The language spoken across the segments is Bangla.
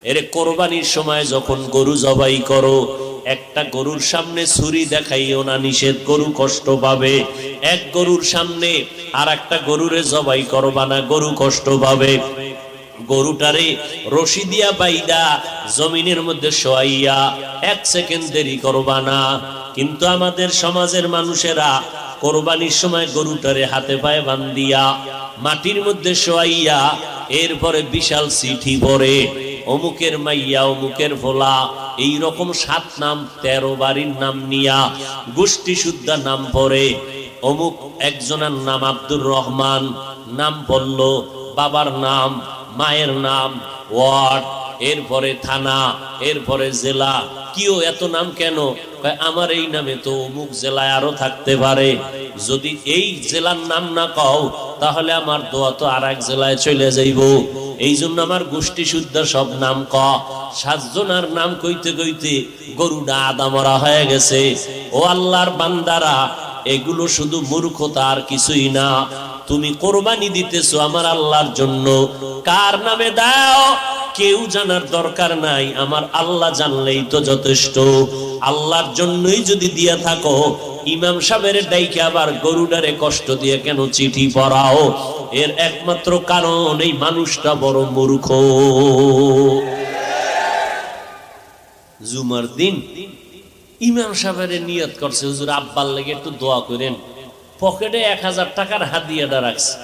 এরে কোরবানির সময় যখন গরু জবাই করো, একটা গরুর সামনে ছুরি দেখাইও না, নিষেধ, গরু কষ্ট পাবে। এক গরুর সামনে আর একটা গরুরে জবাই করবা না, গরু কষ্ট পাবে। গরুটারে রশি দিয়া বাইদা জমিনের মধ্যে শোয়াইয়া 1 সেকেন্ড দেরি করবা না। কিন্তু আমাদের সমাজের মানুষেরা কোরবানির সময় গরুটারে হাতে পায়ে বান্ধিয়া মাটির মধ্যে শোয়াইয়া এরপরে বিশাল চিঠি পড়ে, অমুকের মাইয়া, অমুকের ভোলা, এইরকম 7 নাম 13 বাড়ির নাম নিয়া গোষ্ঠী শুদ্ধা নাম পড়ে। অমুক একজনের নাম আব্দুর রহমান, নাম বলল, বাবার নাম, মায়ের নাম, ওয়ার্ড, এরপরে থানা, এরপরে জেলা। কিও এত নাম কেন? আমার এই নামে তো অমুক জেলায় আরো থাকতে পারে, যদি এই জেলার নাম না কও তাহলে আমার দোয়া তো আর এক জেলায় চলে যাইব। এই জন্য আমার গোষ্ঠী শুদ্ধ সব নাম ক। 7 জনের নাম কইতে কইতে গরুটা আদা মরা হয়ে গেছে। ও আল্লাহর বান্দারা, এগুলো শুধু মূর্খতা আর কিছুই না। তুমি কোরবানি দিতেছো আমার আল্লাহর জন্য, কার নামে দাও কেউ জানার দরকার নাই, আমার আল্লাহ জানলেই তো যথেষ্ট। আল্লাহর জন্যই যদি দিয়া থাকো, ইমাম সাহেবের ডাইকে আবার গরুডারে কষ্ট দিয়ে কেন চিঠি পড়াও? এর একমাত্র কারণ এই মানুষটা বড় মূর্খ। জুমার দিন ইমাম সাহেবের নিয়ত করছে, হুজুর আব্বার লেগে একটু দোয়া করেন। পকেটে 1000 টাকার হাদিয়াটা রাখছে।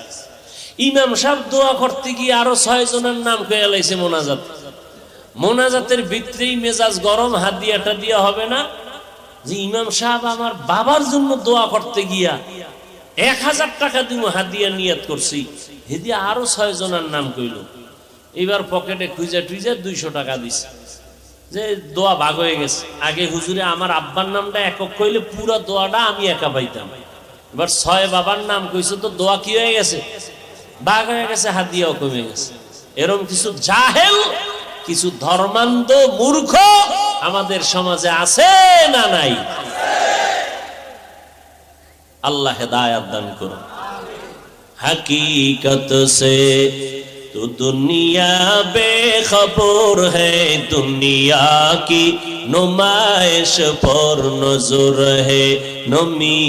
ইমাম সাহেব দোয়া করতে গিয়ে আরো 6 জনের নাম কয়ে লাইছে মোনাজাত। মোনাজাতের ভিতরেই মেজাজ গরম, হাদিয়াটা দিয়া হবে না, যে ইমাম সাহেব আমার বাবার জন্য দোয়া করতে গিয়া 1000 টাকা দিব হাদিয়া নিয়ত করছি, হেদিয়া আরো 6 জনের নাম কইল। এবার পকেটে খুঁজে টুইজা 200 টাকা দিছে, যে দোয়া ভাগ হয়ে গেছে। আগে হুজুরে আমার আব্বার নামটা একক কইলে পুরো দোয়াটা আমি একা পাইতাম, এবার 6 বাবার নাম কইছে তো দোয়া কি হয়ে গেছে, ভাগ হয়ে গেছে, হাদিয়াও কমে গেছে। এরকম কিছু জাহেল, কিছু ধর্মান্ধ মূর্খ আমাদের সমাজে আছে না নাই? আল্লাহ হেদায়েত দান করুন। हकीकत से तो दुनिया बेखबर है, दुनिया की नुमाइश पर नजर है नमी।